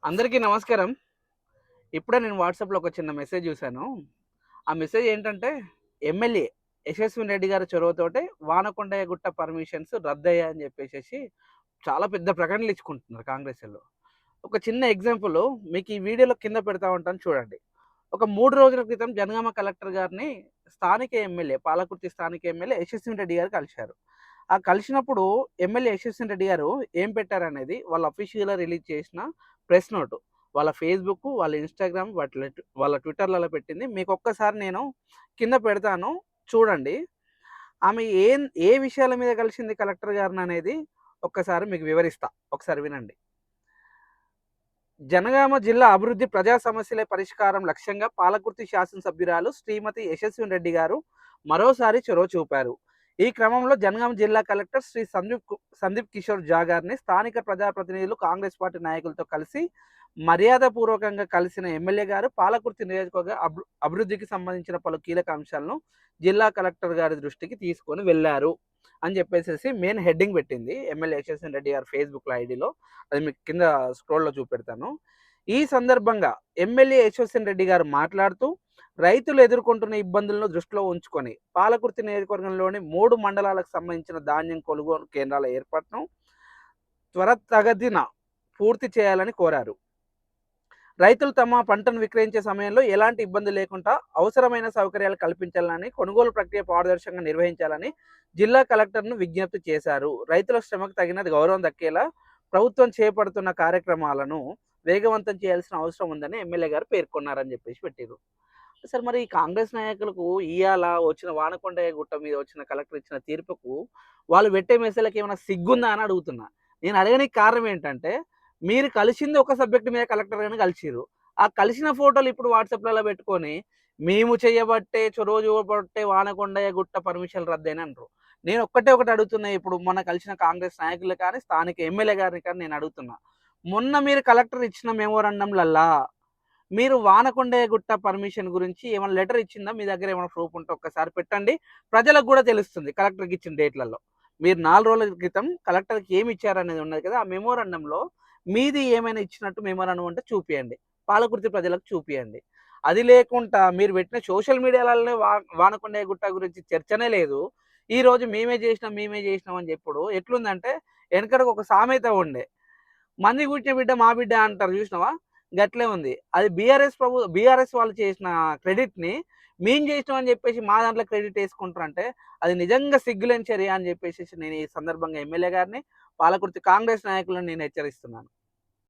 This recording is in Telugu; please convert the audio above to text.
అందరికీ నమస్కారం. ఇప్పుడే నేను వాట్సాప్‌లో ఒక చిన్న మెసేజ్ చూసాను. ఆ మెసేజ్ ఏంటంటే, ఎమ్మెల్యే యశస్విని రెడ్డి గారి చొరవతోటే వానకొండయ్య గుట్ట పర్మిషన్స్ రద్దయ్యాయని చెప్పేసేసి చాలా పెద్ద ప్రకటనలు ఇచ్చుకుంటున్నారు కాంగ్రెసోళ్ళు. ఒక చిన్న ఎగ్జాంపుల్ మీకు ఈ వీడియోలో కింద పెడతా ఉంటాను చూడండి. ఒక 3 రోజుల క్రితం జనగామ కలెక్టర్ గారిని స్థానిక ఎమ్మెల్యే, పాలకుర్తి స్థానిక ఎమ్మెల్యే యశస్విని రెడ్డి గారు కలిశారు. ఆ కలిసినప్పుడు ఎమ్మెల్యే యశస్విని రెడ్డి గారు ఏం పెట్టారనేది వాళ్ళు అఫీషియల్‌గా రిలీజ్ చేసిన ప్రెస్ నోటు. వాళ్ళ ఫేస్‌బుక్, వాళ్ళ ఇన్‌స్టాగ్రామ్, వాళ్ళ ట్విట్టర్‌లలో పెట్టింది. మీకొక్కసారి నేను కింద పెడతాను చూడండి. ఆమె ఏ విషయాల మీద కలిసింది కలెక్టర్ గారిననేది ఒక్కసారి మీకు వివరిస్తా. ఒకసారి వినండి. జనగామ జిల్లా అభివృద్ధి ప్రజా సమస్యల పరిష్కారం లక్ష్యంగా పాలకుర్తి శాసనసభ్యురాలు శ్రీమతి యశస్విని రెడ్డి గారు మరోసారి చొరవ చూపారు. ఈ క్రమంలో జనగామ జిల్లా కలెక్టర్ శ్రీ సందీప్ కిషోర్ జా గారిని స్థానిక ప్రజాప్రతినిధులు, కాంగ్రెస్ పార్టీ నాయకులతో కలిసి మర్యాదపూర్వకంగా కలిసిన ఎమ్మెల్యే గారు పాలకుర్తి నియోజకవర్గ అభివృద్ధికి సంబంధించిన పలు కీలక అంశాలను జిల్లా కలెక్టర్ గారి దృష్టికి తీసుకొని వెళ్లారు అని చెప్పేసి మెయిన్ హెడ్డింగ్ పెట్టింది ఎమ్మెల్యే యశస్విని రెడ్డి గారు ఫేస్బుక్ ఐడిలో. అది మీకు కింద స్క్రోల్లో చూపెడతాను. ఈ సందర్భంగా ఎమ్మెల్యే యశస్విని రెడ్డి గారు మాట్లాడుతూ, రైతులు ఎదుర్కొంటున్న ఇబ్బందులను దృష్టిలో ఉంచుకొని పాలకుర్తి నియోజకవర్గంలోని 3 మండలాలకు సంబంధించిన ధాన్యం కొనుగోలు కేంద్రాల ఏర్పాటును త్వరితగతిన పూర్తి చేయాలని కోరారు. రైతులు తమ పంటను విక్రయించే సమయంలో ఎలాంటి ఇబ్బంది లేకుండా అవసరమైన సౌకర్యాలు కల్పించాలని, కొనుగోలు ప్రక్రియ పారదర్శకంగా నిర్వహించాలని జిల్లా కలెక్టర్ను విజ్ఞప్తి చేశారు. రైతుల శ్రమకు తగిన గౌరవం దక్కేలా ప్రభుత్వం చేపడుతున్న కార్యక్రమాలను వేగవంతం చేయాల్సిన అవసరం ఉందని ఎమ్మెల్యే గారు పేర్కొన్నారని చెప్పేసి పెట్టారు. సార్, మరి ఈ కాంగ్రెస్ నాయకులకు ఇయాల వచ్చిన వానకొండయ్య గుట్ట మీద వచ్చిన కలెక్టర్ ఇచ్చిన తీర్పుకు వాళ్ళు పెట్టే మెసేజ్‌లకి ఏమైనా సిగ్గుందా అని అడుగుతున్నా. నేను అడగడానికి కారణం ఏంటంటే, మీరు కలిసింది ఒక సబ్జెక్ట్ మీద కలెక్టర్ గారిని కలిసిర్రు. ఆ కలిసిన ఫోటోలు ఇప్పుడు వాట్సాప్‌లలో పెట్టుకొని, మేము చేయబట్టే, చొరవ చూపబట్టే వానకొండయ్య గుట్ట పర్మిషన్ రద్దయినయి అంటారు. నేను ఒకటి అడుగుతున్నా, ఇప్పుడు మొన్న కలిసిన కాంగ్రెస్ నాయకులు కానీ, స్థానిక ఎమ్మెల్యే గారిని కానీ నేను అడుగుతున్నా. మొన్న మీరు కలెక్టర్ ఇచ్చిన మెమోరాండంలల్లా మీరు వానకొండయ్య గుట్ట పర్మిషన్ గురించి ఏమైనా లెటర్ ఇచ్చిందా? మీ దగ్గర ఏమైనా ప్రూఫ్ ఉంటే ఒక్కసారి పెట్టండి. ప్రజలకు గూడా తెలుస్తుంది కలెక్టర్‌కి ఇచ్చిన డేట్‌లలో. మీరు 4 రోజుల క్రితం కలెక్టర్‌కి ఏమి ఇచ్చారనేది ఉన్నది కదా! ఆ మెమోరాండంలో మీది ఏమైనా ఇచ్చినట్టు మెమోరాండం ఉంటే చూపియండి. పాలకుర్తి ప్రజలకు చూపియండి. అది లేకుండా మీరు పెట్టిన సోషల్ మీడియాలలోనే వానకొండయ్య గుట్ట గురించి చర్చనే లేదు. ఈరోజు మేమే జేసినాం అని జెప్పుడు ఎట్లుందంటే, ఎనకడకు ఒక సామెత ఉండే. మంది పుట్టిన బిడ్డ మా బిడ్డ అంటారు చూసినావా? గట్లే ఉంది. అది బీఆర్ఎస్ వాళ్ళు చేసిన క్రెడిట్‌ని మేము చేసినాం అని చెప్పేసి మా దాంట్లో క్రెడిట్ యేసుకుంటారంటే అది నిజంగా సిగ్గులేని చర్య అని చెప్పేసేసి నేను ఈ సందర్భంగా ఎమ్మెల్యే గారిని, పాలకుర్తి కాంగ్రెస్ నాయకులను నేను హెచ్చరిస్తున్నాను.